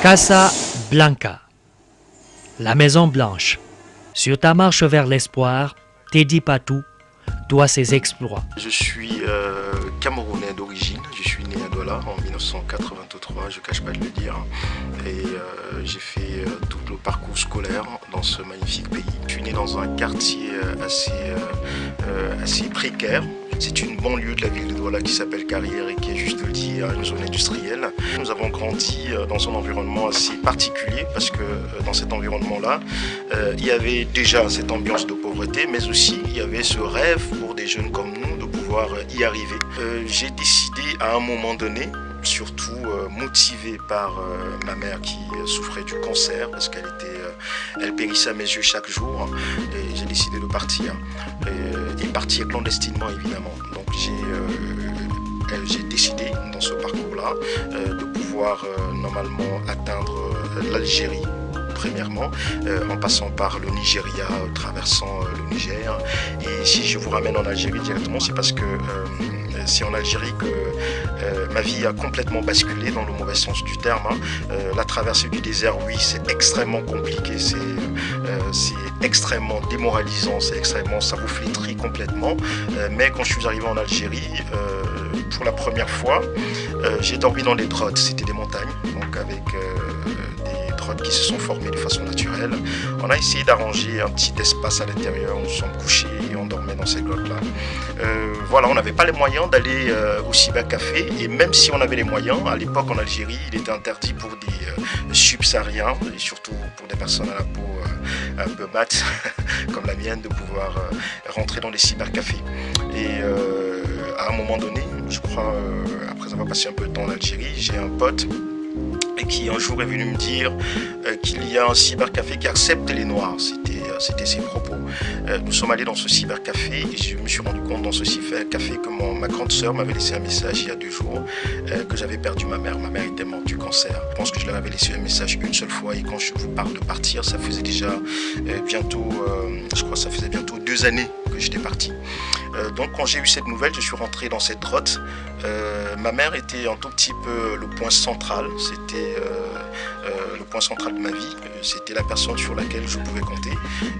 Casa Blanca, la Maison Blanche. Sur ta marche vers l'espoir, Teddy Patou doit ses exploits. Je suis camerounais d'origine, je suis né à Douala en 1983, je ne cache pas de le dire. Et j'ai fait tout le parcours scolaire dans ce magnifique pays. Je suis né dans un quartier assez précaire. C'est une banlieue de la ville de Douala qui s'appelle Carrière et qui est, juste de le dire, une zone industrielle. Nous avons grandi dans un environnement assez particulier parce que dans cet environnement-là, il y avait déjà cette ambiance de pauvreté, mais aussi il y avait ce rêve pour des jeunes comme nous de pouvoir y arriver. J'ai décidé à un moment donné, surtout motivé par ma mère qui souffrait du cancer parce elle périssait à mes yeux chaque jour, et j'ai décidé de partir et partir clandestinement évidemment. Donc j'ai décidé dans ce parcours-là de pouvoir normalement atteindre l'Algérie premièrement, en passant par le Nigeria, traversant le Niger. Et si je vous ramène en Algérie directement, c'est parce que c'est en Algérie que ma vie a complètement basculé dans le mauvais sens du terme. La traversée du désert, oui, c'est extrêmement compliqué, c'est extrêmement démoralisant, ça vous flétrit complètement. Mais quand je suis arrivé en Algérie, pour la première fois, j'ai dormi dans des grottes, c'était des montagnes, donc avec des grottes qui se sont formées de façon naturelle. On a essayé d'arranger un petit espace à l'intérieur, nous sommes couchés et on dormait dans ces grottes-là. Voilà, on n'avait pas les moyens d'aller au cybercafé, et même si on avait les moyens, à l'époque en Algérie, il était interdit pour des subsahariens, et surtout pour des personnes à la peau un peu mate, comme la mienne, de pouvoir rentrer dans les cybercafés. Et à un moment donné, je crois, après avoir passé un peu de temps en Algérie, j'ai un pote qui un jour est venu me dire qu'il y a un cybercafé qui accepte les Noirs. C'était ses propos. Nous sommes allés dans ce cybercafé et je me suis rendu compte dans ce cybercafé que ma grande sœur m'avait laissé un message il y a 2 jours, que j'avais perdu ma mère. Ma mère était morte du cancer. Je pense que je leur avais laissé un message une seule fois, et quand je vous parle de partir, ça faisait déjà bientôt 2 années que j'étais parti. Donc quand j'ai eu cette nouvelle, je suis rentré dans cette grotte. Ma mère était un tout petit peu le point central, c'était le point central de ma vie, c'était la personne sur laquelle je pouvais compter,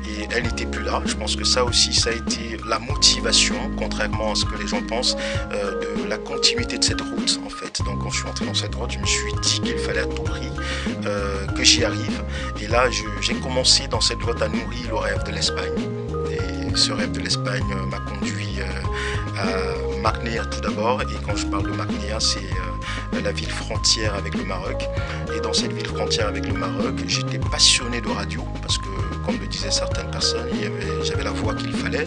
et elle n'était plus là. Je pense que ça aussi, ça a été la motivation, contrairement à ce que les gens pensent, de la continuité de cette route en fait. Donc quand je suis rentré dans cette grotte, je me suis dit qu'il fallait à tout prix que j'y arrive, et là j'ai commencé dans cette grotte à nourrir le rêve de l'Espagne. Et ce rêve de l'Espagne m'a conduit à Marknea tout d'abord, et quand je parle de Marknea, c'est la ville frontière avec le Maroc. Et dans cette ville frontière avec le Maroc, j'étais passionné de radio parce que, comme le disaient certaines personnes, j'avais la voix qu'il fallait.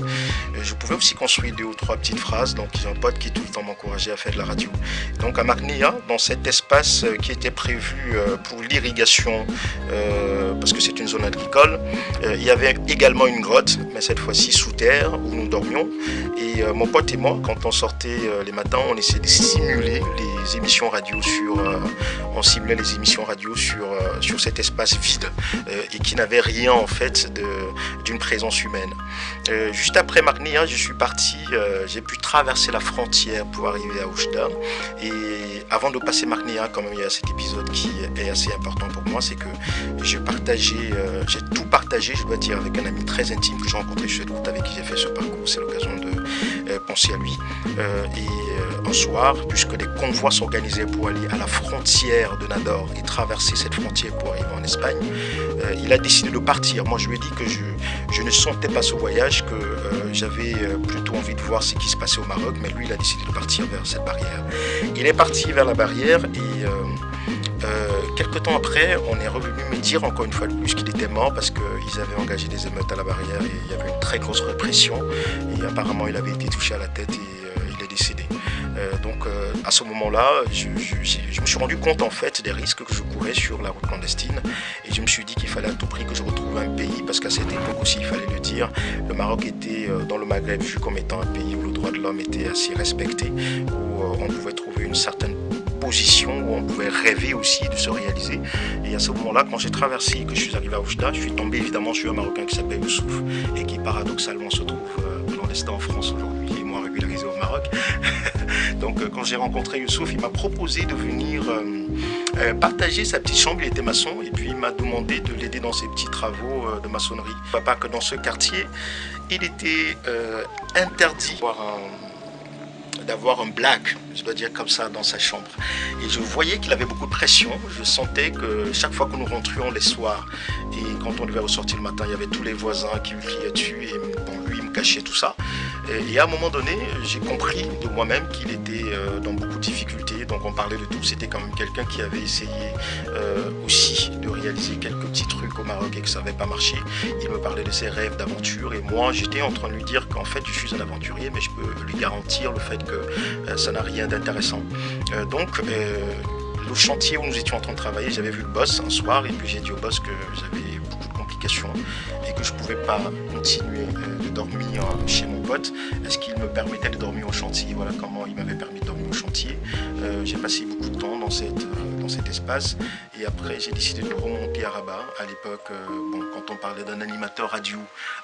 Je pouvais aussi construire 2 ou 3 petites phrases, donc j'ai un pote qui tout le temps m'encourageait à faire de la radio. Donc à Marknea, dans cet espace qui était prévu pour l'irrigation, parce que c'est une zone agricole, il y avait également une grotte, mais cette fois-ci sous terre, où nous dormions. Et mon pote et moi, quand on sortait les matins, on essayait de simuler les émissions radio sur cet espace vide et qui n'avait rien en fait d'une présence humaine. Juste après Marknea, je suis parti, j'ai pu traverser la frontière pour arriver à Oujda. Et avant de passer Marknea, quand même, il y a cet épisode qui est assez important pour moi, c'est que j'ai tout partagé, je dois dire, avec un ami très intime que j'ai rencontré sur cette route, avec qui j'ai fait ce parcours. C'est l'occasion de penser à lui. Et un soir, puisque des convois s'organisaient pour aller à la frontière de Nador et traverser cette frontière pour arriver en Espagne, il a décidé de partir. Moi, je lui ai dit que je ne sentais pas ce voyage, que j'avais plutôt envie de voir ce qui se passait au Maroc, mais lui, il a décidé de partir vers cette barrière. Il est parti vers la barrière, et quelques temps après, on est revenu me dire encore une fois de plus qu'il était mort parce qu'ils avaient engagé des émeutes à la barrière et il y avait une très grosse répression, et apparemment il avait été touché à la tête et il est décédé. Donc à ce moment-là, je me suis rendu compte en fait des risques que je courais sur la route clandestine, et je me suis dit qu'il fallait à tout prix que je retrouve un pays, parce qu'à cette époque aussi, il fallait le dire, le Maroc était dans le Maghreb vu comme étant un pays où le droit de l'homme était assez respecté, où on pouvait trouver une certaine position, où on pouvait rêver aussi de se réaliser. Et à ce moment-là, quand j'ai traversé et que je suis arrivé à Oujda, je suis tombé évidemment sur un Marocain qui s'appelle Youssouf et qui paradoxalement se trouve clandestin en France aujourd'hui et moi régularisé au Maroc. Donc quand j'ai rencontré Youssouf, il m'a proposé de venir partager sa petite chambre. Il était maçon et puis il m'a demandé de l'aider dans ses petits travaux de maçonnerie. Pas que dans ce quartier, il était interdit d'avoir un black, je dois dire comme ça, dans sa chambre. Et je voyais qu'il avait beaucoup de pression. Je sentais que chaque fois que nous rentrions les soirs et quand on devait ressortir le matin, il y avait tous les voisins qui me criaient dessus et bon, lui il me cachait tout ça. Et à un moment donné, j'ai compris de moi-même qu'il était dans beaucoup de difficultés. Donc on parlait de tout. C'était quand même quelqu'un qui avait essayé aussi de réaliser quelques petits trucs au Maroc et que ça n'avait pas marché. Il me parlait de ses rêves d'aventure et moi j'étais en train de lui dire qu'en fait je suis un aventurier, mais je peux lui garantir le fait que ça n'a rien d'intéressant. Donc le chantier où nous étions en train de travailler, j'avais vu le boss un soir et puis j'ai dit au boss que j'avais beaucoup de complications et que je ne pouvais pas continuer de dormir chez mon pote. Est-ce qu'il me permettait de dormir au chantier? Voilà comment il m'avait permis de dormir au chantier. J'ai passé beaucoup de temps dans cet espace et après j'ai décidé de remonter à Rabat. À l'époque, bon, quand on parlait d'un animateur radio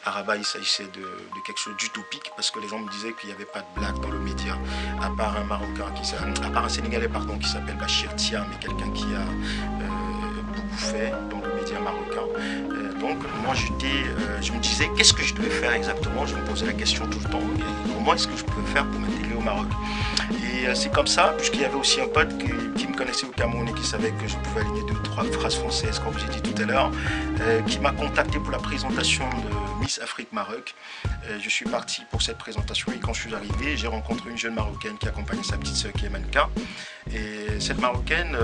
à Rabat, il s'agissait de quelque chose d'utopique parce que les gens me disaient qu'il n'y avait pas de blague dans le média, à part un Marocain, à part un Sénégalais pardon, qui s'appelle Bachir Tia, mais quelqu'un qui a beaucoup fait dans le média marocain. Donc moi je me disais qu'est-ce que je devais faire exactement, je me posais la question tout le temps, et comment est-ce que je pouvais faire pour m'intégrer au Maroc. Et c'est comme ça, puisqu'il y avait aussi un pote qui me connaissait au Cameroun et qui savait que je pouvais aligner 2-3 phrases françaises, comme j'ai dit tout à l'heure, qui m'a contacté pour la présentation de Miss Afrique Maroc. Je suis parti pour cette présentation et quand je suis arrivé, j'ai rencontré une jeune Marocaine qui accompagnait sa petite sœur qui est mannequin. Et cette Marocaine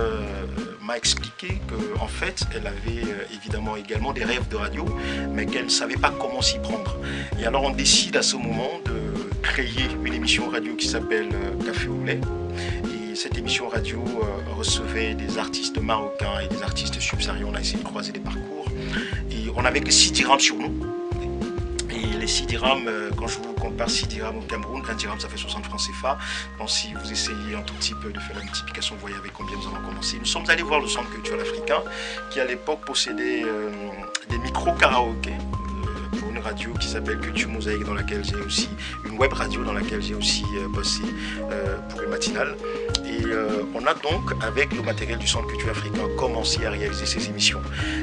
m'a expliqué qu'en fait, elle avait évidemment également des rêves de radio, mais qu'elle ne savait pas comment s'y prendre. Et alors on décide à ce moment de créer une émission radio qui s'appelle Café au lait. Et cette émission radio recevait des artistes marocains et des artistes subsahariens. On a essayé de croiser des parcours. Et on avait que 6 dirhams sur nous. Et les 6 dirhams, quand je vous compare 6 dirhams au Cameroun, 1 dirham ça fait 60 francs CFA. Donc si vous essayez un tout petit peu de faire la multiplication, vous voyez avec combien nous avons commencé. Nous sommes allés voir le Centre culturel africain qui à l'époque possédait des micros karaoké. Pour une radio qui s'appelle Culture Mosaïque, dans laquelle j'ai aussi une web radio dans laquelle j'ai aussi bossé pour une matinale. Et on a donc, avec le matériel du Centre culturel africain, commencé à réaliser ces émissions.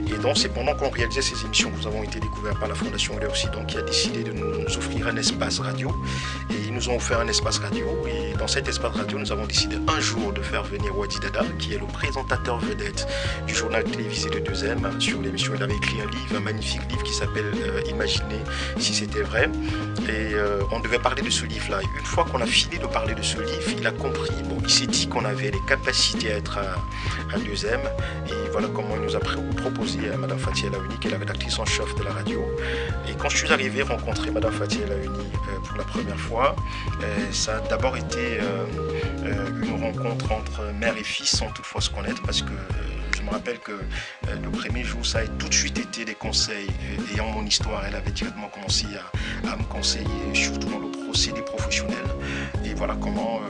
Et donc c'est pendant qu'on réalisait ces émissions que nous avons été découverts par la Fondation Olé aussi, donc qui a décidé de nous offrir un espace radio. Et ils nous ont offert un espace radio. Et dans cet espace radio, nous avons décidé un jour de faire venir Wadi Dada, qui est le présentateur vedette du journal télévisé de 2M. Sur l'émission, il avait écrit un livre, un magnifique livre qui s'appelle Imaginez si c'était vrai. Et on devait parler de ce livre-là. Et une fois qu'on a fini de parler de ce livre, il a compris. Bon, il s'est dit qu'on avait les capacités à être à 2M. Et voilà comment il nous a proposé à Madame Fatia Laouni, qui est la rédactrice en chef de la radio. Et quand je suis arrivé rencontrer Madame Fatia Laouni pour la première fois, ça a d'abord été une rencontre entre mère et fils sans toutefois se connaître, parce que je me rappelle que le premier jour, ça a tout de suite été des conseils. Ayant mon histoire, elle avait directement commencé à me conseiller, surtout dans le procédé professionnel. Et voilà comment,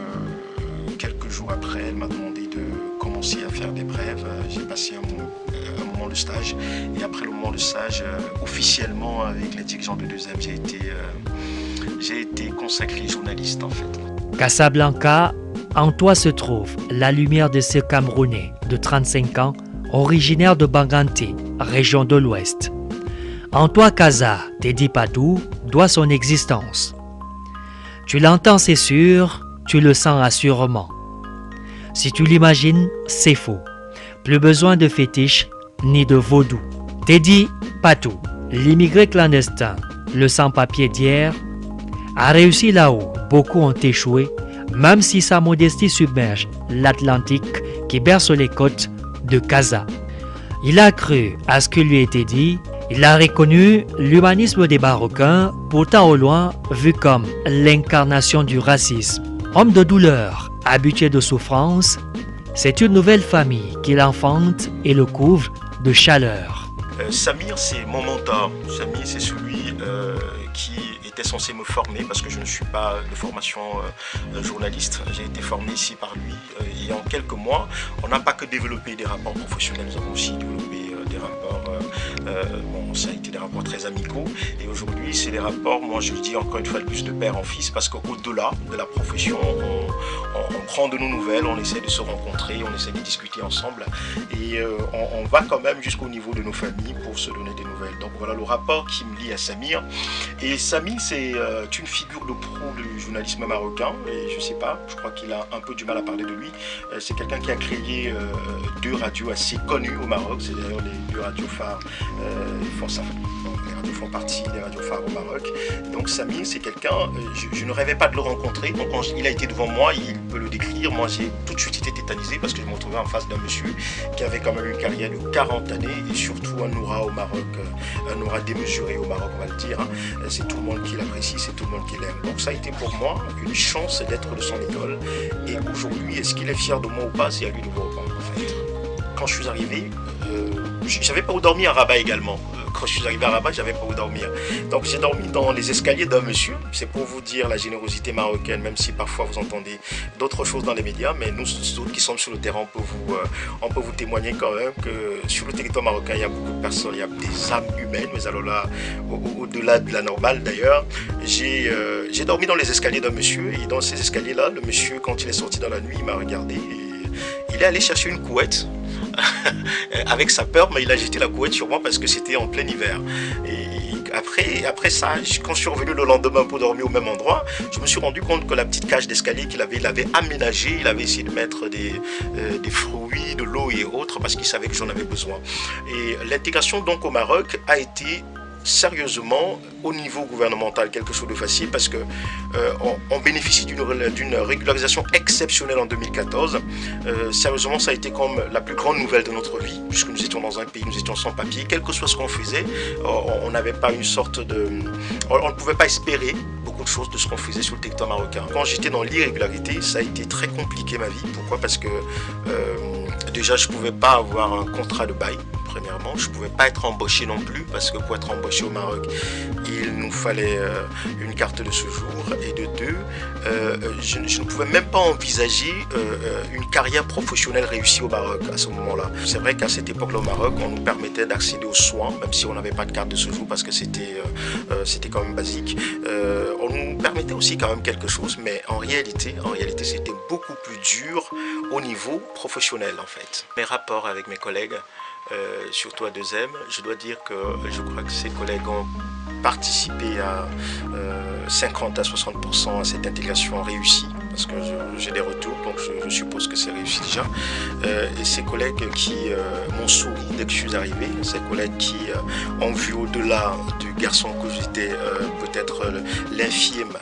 quelques jours après, elle m'a demandé de commencer à faire des brèves. J'ai passé un moment de stage. Et après le moment de stage, officiellement, avec les dirigeants de 2M, j'ai été consacré journaliste, en fait. Casablanca, en toi se trouve la lumière de ce Camerounais de 35 ans, originaire de Banganté, région de l'Ouest. En toi, Casa, Teddy Patou, doit son existence. Tu l'entends, c'est sûr, tu le sens assurément. Si tu l'imagines, c'est faux. Plus besoin de fétiche ni de vaudou. Teddy Patou, l'immigré clandestin, le sans-papier d'hier, a réussi là où beaucoup ont échoué, même si sa modestie submerge l'Atlantique qui berce les côtes de Casa. Il a cru à ce qui lui était dit, il a reconnu l'humanisme des Marocains, pourtant au loin vu comme l'incarnation du racisme. Homme de douleur, habitué de souffrance, c'est une nouvelle famille qui l'enfante et le couvre de chaleur. Samir, c'est mon mentor. Samir, c'est celui qui était censé me former parce que je ne suis pas de formation journaliste. J'ai été formé ici par lui et en quelques mois, on n'a pas que développé des rapports professionnels, nous avons aussi développé des rapports, bon, ça a été des rapports très amicaux. Et aujourd'hui, c'est des rapports, moi je le dis encore une fois de plus, de père en fils, parce qu'au-delà de la profession, on prend de nos nouvelles, on essaie de se rencontrer, on essaie de discuter ensemble. Et on va quand même jusqu'au niveau de nos familles pour se donner des nouvelles. Donc voilà le rapport qui me lie à Samir. Et Samir, c'est une figure de proue du journalisme marocain. Et je sais pas, je crois qu'il a un peu du mal à parler de lui. C'est quelqu'un qui a créé 2 radios assez connues au Maroc. C'est d'ailleurs les 2 radios phares. Les radios font partie des radios phares au Maroc. Donc Samir, c'est quelqu'un, je ne rêvais pas de le rencontrer. Donc quand il a été devant moi, il peut le décrire. Moi, j'ai tout de suite été tétanisé parce que je me retrouvais en face d'un monsieur qui avait quand même une carrière de 40 années et surtout un aura au Maroc, un aura démesuré au Maroc, on va le dire. C'est tout le monde qui l'apprécie, c'est tout le monde qui l'aime. Donc ça a été pour moi une chance d'être de son idole. Et aujourd'hui, est-ce qu'il est fier de moi ou pas? C'est à lui de voir en fait. Quand je suis arrivé, j'avais pas où dormir à Rabat également. Quand je suis arrivé à Rabat, j'avais pas où dormir. Donc j'ai dormi dans les escaliers d'un monsieur. C'est pour vous dire la générosité marocaine, même si parfois vous entendez d'autres choses dans les médias. Mais nous autres qui sommes sur le terrain, on peut vous témoigner quand même que sur le territoire marocain, il y a beaucoup de personnes, il y a des âmes humaines. Mais alors là, au-delà de la normale d'ailleurs, j'ai dormi dans les escaliers d'un monsieur. Et dans ces escaliers-là, le monsieur, quand il est sorti dans la nuit, il m'a regardé et il est allé chercher une couette. Avec sa peur, mais il a jeté la couette sur moi parce que c'était en plein hiver. Et après ça, quand je suis revenu le lendemain pour dormir au même endroit, je me suis rendu compte que la petite cage d'escalier qu'il avait, il avait aménagée, il avait essayé de mettre des fruits, de l'eau et autres parce qu'il savait que j'en avais besoin. Et l'intégration donc au Maroc a été sérieusement au niveau gouvernemental quelque chose de facile parce que on bénéficie d'une régularisation exceptionnelle en 2014. Sérieusement, ça a été comme la plus grande nouvelle de notre vie puisque nous étions dans un pays, nous étions sans papier, quel que soit ce qu'on faisait, on n'avait pas une sorte de, on ne pouvait pas espérer beaucoup de choses de ce qu'on faisait sur le territoire marocain. Quand j'étais dans l'irrégularité, ça a été très compliqué ma vie. Pourquoi? Parce que déjà je ne pouvais pas avoir un contrat de bail. Premièrement, je ne pouvais pas être embauché non plus parce que pour être embauché au Maroc, il nous fallait une carte de séjour et de 2, je ne pouvais même pas envisager une carrière professionnelle réussie au Maroc à ce moment-là. C'est vrai qu'à cette époque-là au Maroc, on nous permettait d'accéder aux soins, même si on n'avait pas de carte de séjour parce que c'était quand même basique. On nous permettait aussi quand même quelque chose, mais en réalité c'était beaucoup plus dur au niveau professionnel en fait. Mes rapports avec mes collègues, surtout à 2M, je dois dire que je crois que ces collègues ont participé à 50 à 60% à cette intégration réussie parce que j'ai des retours, donc je suppose que c'est réussi déjà. Et ces collègues qui m'ont souri dès que je suis arrivé, ces collègues qui ont vu au-delà du garçon que j'étais, peut-être l'infime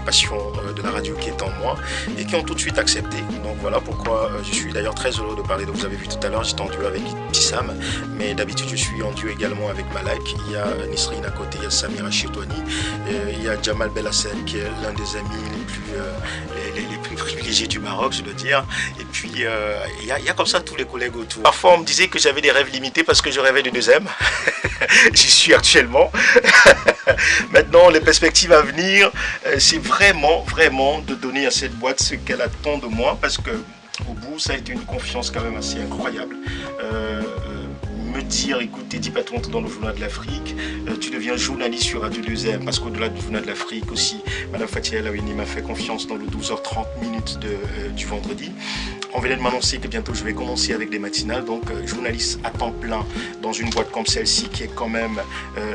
passion de la radio qui est en moi et qui ont tout de suite accepté. Donc voilà pourquoi je suis d'ailleurs très heureux de parler. Donc vous avez vu tout à l'heure, j'étais en duo avec Tissam, mais d'habitude je suis en duo également avec Malak. Il y a Nisrine à côté, il y a Samira Chitouani, il y a Jamal Belhassen qui est l'un des amis les plus privilégiés du Maroc, je dois dire. Et puis il y a comme ça tous les collègues autour. Parfois on me disait que j'avais des rêves limités parce que je rêvais de 2M. J'y suis actuellement. Maintenant, les perspectives à venir, c'est vraiment de donner à cette boîte ce qu'elle attend de moi parce que au bout, ça a été une confiance quand même assez incroyable. Me dire, écoute, Teddy Patron dans le Journal de l'Afrique, tu deviens journaliste sur Radio 2M, parce qu'au-delà du Journal de l'Afrique aussi, Madame Fatia Laouni m'a fait confiance dans le 12h30 minutes du vendredi. On venait de m'annoncer que bientôt je vais commencer avec des matinales, donc journaliste à temps plein dans une boîte comme celle-ci, qui est quand même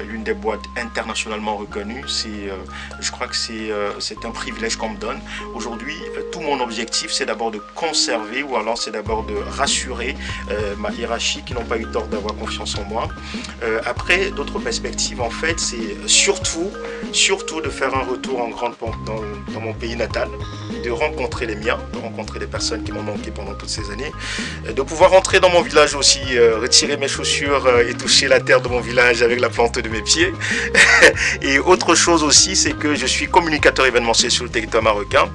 l'une des boîtes internationalement reconnues. Je crois que c'est un privilège qu'on me donne. Aujourd'hui, tout mon objectif, c'est d'abord de conserver, ou alors c'est d'abord de rassurer ma hiérarchie qui n'ont pas eu tort d'avoir confiance en moi. Après, d'autres perspectives, en fait, c'est surtout de faire un retour en grande pompe dans mon pays natal, de rencontrer les miens, de rencontrer des personnes qui m'ont manqué pendant toutes ces années, de pouvoir rentrer dans mon village aussi, retirer mes chaussures et toucher la terre de mon village avec la plante de mes pieds. Et autre chose aussi, c'est que je suis communicateur événementiel sur le territoire marocain,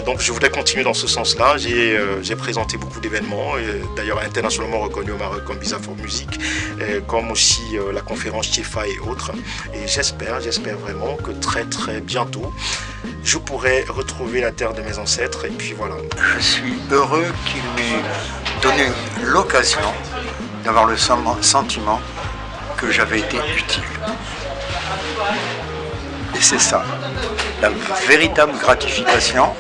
donc je voudrais continuer dans ce sens-là. J'ai présenté beaucoup d'événements, d'ailleurs internationalement reconnus au Maroc comme Visa for Music, comme aussi la conférence Tchefa et autres. Et j'espère vraiment que très bientôt, je pourrai retrouver la terre de mes ancêtres. Et puis voilà. Je suis heureux qu'il m'ait donné l'occasion d'avoir le sentiment que j'avais été utile. Et c'est ça, la véritable gratification,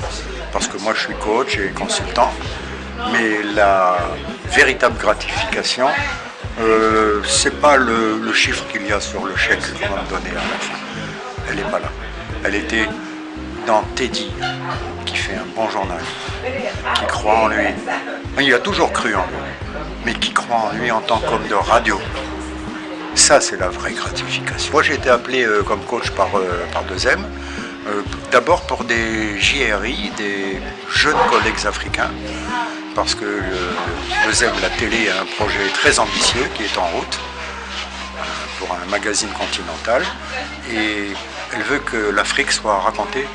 parce que moi je suis coach et consultant, mais la véritable gratification, c'est pas le chiffre qu'il y a sur le chèque qu'on va me donner à la fin. Elle n'est pas là. Elle était dans Teddy, qui fait un bon journal, qui croit en lui. Il a toujours cru en lui, mais qui croit en lui en tant qu'homme de radio. Ça, c'est la vraie gratification. Moi, j'ai été appelé comme coach par 2M, d'abord pour des JRI, des jeunes collègues africains, parce que 2M, la télé, a un projet très ambitieux qui est en route pour un magazine continental, et elle veut que l'Afrique soit racontée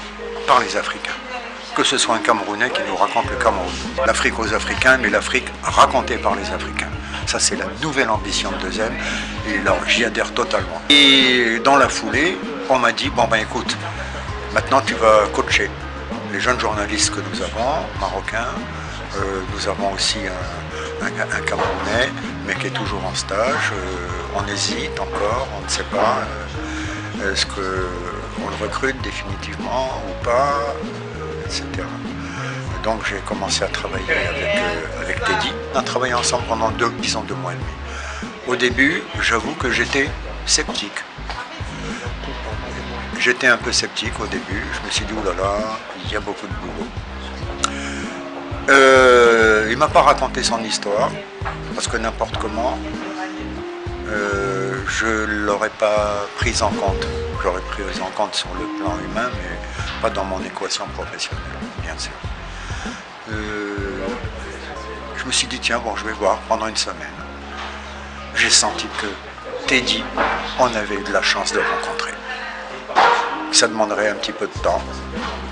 par les Africains. Que ce soit un Camerounais qui nous raconte le Cameroun. L'Afrique aux Africains, mais l'Afrique racontée par les Africains. Ça, c'est la nouvelle ambition de 2M, et là, j'y adhère totalement. Et dans la foulée, on m'a dit, bon ben écoute, maintenant tu vas coacher les jeunes journalistes que nous avons, marocains, nous avons aussi un Camerounais, mais qui est toujours en stage, on hésite encore, on ne sait pas, est-ce qu'on le recrute définitivement ou pas, etc. Donc j'ai commencé à travailler avec Teddy. On a travaillé ensemble pendant 2 mois et demi. Au début, j'avoue que j'étais sceptique. J'étais un peu sceptique au début. Je me suis dit, oulala, il y a beaucoup de boulot. Il ne m'a pas raconté son histoire, parce que n'importe comment, je ne l'aurais pas prise en compte. J'aurais pris en compte sur le plan humain, mais pas dans mon équation professionnelle, bien sûr. Je me suis dit, tiens, bon, je vais voir pendant une semaine. J'ai senti que Teddy, on avait eu de la chance de rencontrer. Ça demanderait un petit peu de temps,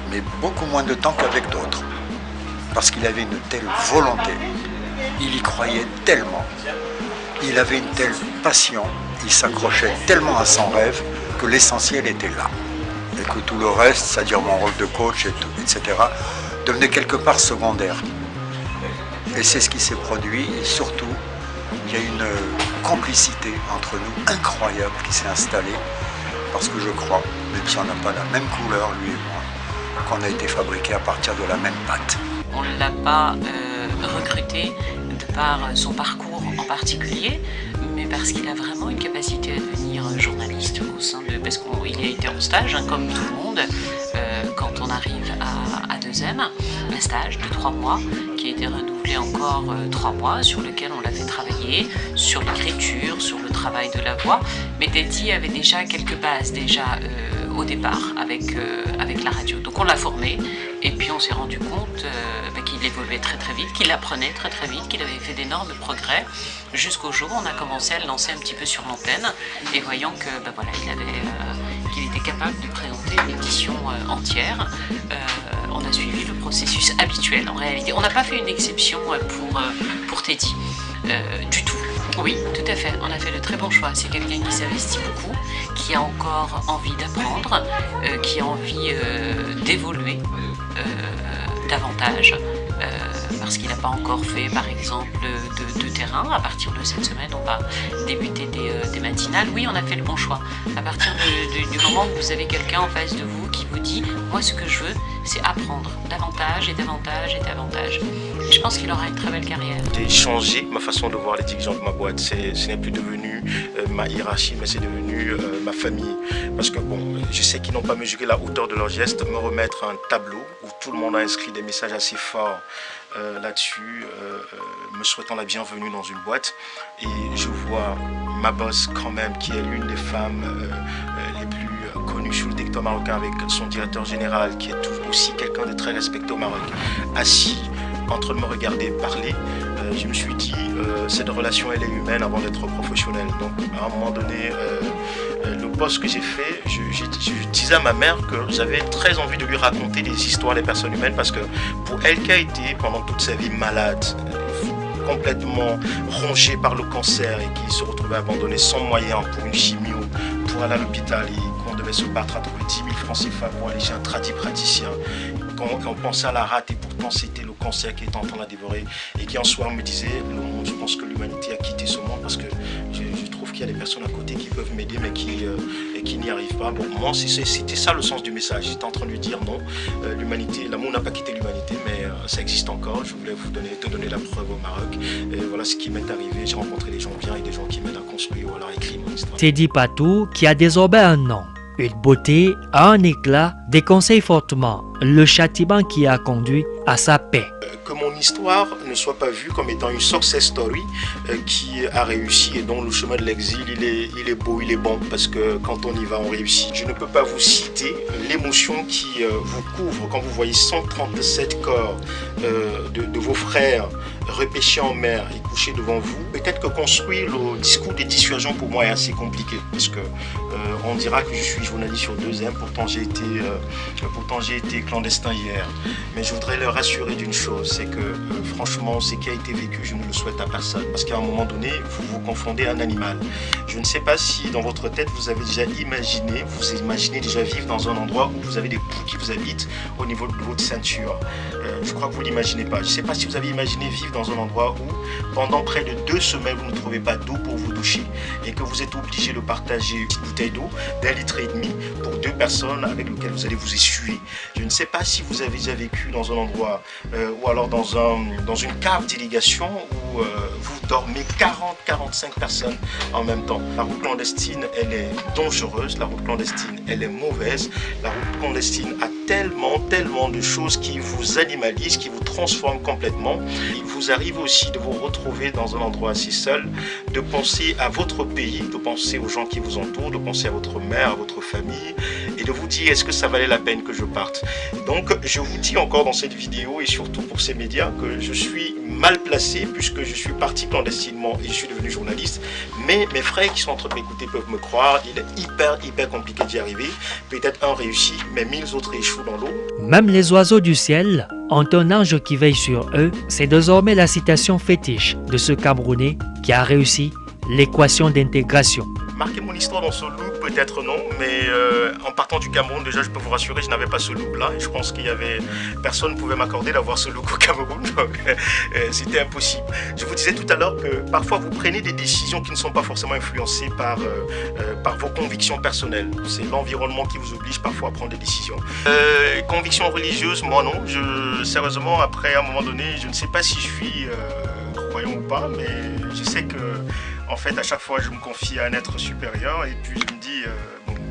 mais beaucoup moins de temps qu'avec d'autres. Parce qu'il avait une telle volonté, il y croyait tellement, il avait une telle passion, il s'accrochait tellement à son rêve que l'essentiel était là. Et que tout le reste, c'est-à-dire mon rôle de coach, et tout, etc., devenait quelque part secondaire. Et c'est ce qui s'est produit, et surtout, il y a une complicité entre nous incroyable qui s'est installée, parce que je crois, même si on n'a pas la même couleur, lui et moi, qu'on a été fabriqués à partir de la même pâte. On ne l'a pas recruté de par son parcours en particulier, mais parce qu'il a vraiment une capacité à devenir journaliste au sein de... Parce qu'il a été en stage, hein, comme tout le monde, quand on arrive à 2M, un stage de 3 mois, qui a été renouvelé encore 3 mois, sur lequel on l'a fait travailler, sur l'écriture, sur le travail de la voix. Mais Teddy avait déjà quelques bases, au départ, avec la radio. Donc on l'a formé, et puis on s'est rendu compte qu'il évoluait très très vite, qu'il apprenait très très vite, qu'il avait fait d'énormes progrès, jusqu'au jour où on a commencé à le lancer un petit peu sur l'antenne, et voyant que voilà, qu'il était capable de présenter une édition entière, on a suivi le processus habituel en réalité. On n'a pas fait une exception pour Teddy, du tout. Oui, tout à fait, on a fait de très bons choix. C'est quelqu'un qui s'investit beaucoup, qui a encore envie d'apprendre, qui a envie d'évoluer davantage, parce qu'il n'a pas encore fait, par exemple, de terrain. À partir de cette semaine, on va débuter des matinales. Oui, on a fait le bon choix. À partir du moment où vous avez quelqu'un en face de vous qui vous dit « Moi, ce que je veux, c'est apprendre davantage et davantage et davantage. » Je pense qu'il aura une très belle carrière. J'ai changé ma façon de voir les dirigeants de ma boîte. Ce n'est plus devenu ma hiérarchie, mais c'est devenu ma famille. Parce que bon, je sais qu'ils n'ont pas mesuré la hauteur de leur geste. Me remettre un tableau où tout le monde a inscrit des messages assez forts là-dessus, me souhaitant la bienvenue dans une boîte. Et je vois ma boss quand même, qui est l'une des femmes les plus connues sur le territoire marocain, avec son directeur général, qui est aussi quelqu'un de très respecté au Maroc, assis en train de me regarder parler. Je me suis dit, cette relation elle est humaine avant d'être professionnelle. Donc à un moment donné, le poste que j'ai fait, je disais à ma mère que j'avais très envie de lui raconter des histoires des personnes humaines, parce que pour elle qui a été pendant toute sa vie malade, complètement rongée par le cancer, et qui se retrouvait abandonnée sans moyens pour une chimio, pour aller à l'hôpital, et qu'on devait se battre à trouver 10 000 francs CFA pour aller chez un tradipraticien, quand on pensait à la rate, et pourtant c'était le cancer qui était en train de la dévorer, et qui en soir me disait: le monde je pense que l'humanité a quitté ce monde parce que je trouve qu'il y a des personnes à côté qui peuvent m'aider mais qui n'y arrivent pas. Bon, moi, c'était ça le sens du message. J'étais en train de lui dire non, l'humanité, l'amour n'a pas quitté l'humanité, mais ça existe encore. Je voulais te donner la preuve au Maroc. Et voilà ce qui m'est arrivé. J'ai rencontré des gens bien et des gens qui m'aident à construire ou alors à écrire mon histoire. Teddy Patou, qui a désormais un nom, une beauté, un éclat, déconseille fortement le châtiment qui a conduit à sa paix. Que mon histoire ne soit pas vue comme étant une success story qui a réussi et dont le chemin de l'exil il est beau, il est bon parce que quand on y va on réussit. Je ne peux pas vous citer l'émotion qui vous couvre quand vous voyez 137 corps de vos frères repêchés en mer et couchés devant vous. Peut-être que construire le discours de dissuasion pour moi est assez compliqué parce que on dira que je suis journaliste sur 2M, pourtant j'ai été clandestin hier. Mais je voudrais leur rassurer d'une chose, c'est que franchement ce qui a été vécu je ne le souhaite à personne parce qu'à un moment donné vous vous confondez à un animal. Je ne sais pas si dans votre tête vous avez déjà imaginez déjà vivre dans un endroit où vous avez des poux qui vous habitent au niveau de votre ceinture. Je crois que vous ne l'imaginez pas. Je ne sais pas si vous avez imaginé vivre dans un endroit où pendant près de 2 semaines vous ne trouvez pas d'eau pour vous doucher et que vous êtes obligé de partager une petite bouteille d'eau d'1,5 litre pour 2 personnes avec lesquelles vous allez vous essuyer. Je ne sais pas si vous avez déjà vécu dans un endroit ou alors dans une cave d'irrigation où vous dormez 40-45 personnes en même temps. La route clandestine, elle est dangereuse, la route clandestine, elle est mauvaise. La route clandestine a tellement de choses qui vous animalisent, qui vous transforment complètement. Il vous arrive aussi de vous retrouver dans un endroit assez seul, de penser à votre pays, de penser aux gens qui vous entourent, de penser à votre mère, à votre famille et de vous dire est-ce que ça valait la peine que je parte. Donc je vous dis encore dans cette vidéo et surtout pour ces médias que je suis mal placé puisque je suis parti clandestinement et je suis devenu journaliste, mais mes frères qui sont en train de m'écouter peuvent me croire, il est hyper compliqué d'y arriver. Peut-être un réussit mais 1000 autres échouent dans l'eau. Même les oiseaux du ciel ont un ange qui veille sur eux. C'est désormais la citation fétiche de ce Camerounais qui a réussi l'équation d'intégration. Marquer mon histoire dans ce look, peut-être non, mais en partant du Cameroun, déjà je peux vous rassurer, je n'avais pas ce look-là et je pense qu'il y avait personne ne pouvait m'accorder d'avoir ce look au Cameroun, donc c'était impossible. Je vous disais tout à l'heure que parfois vous prenez des décisions qui ne sont pas forcément influencées par vos convictions personnelles. C'est l'environnement qui vous oblige parfois à prendre des décisions. Convictions religieuses, moi non. Sérieusement, après à un moment donné, je ne sais pas si je suis croyant ou pas, mais je sais que en fait, à chaque fois, je me confie à un être supérieur et puis je me dis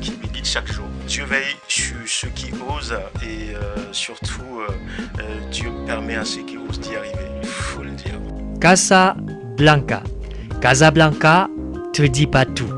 qu'il me guide chaque jour. Dieu veille sur ceux qui osent et surtout, Dieu permet à ceux qui osent d'y arriver, il faut le dire. Casablanca te dit pas tout.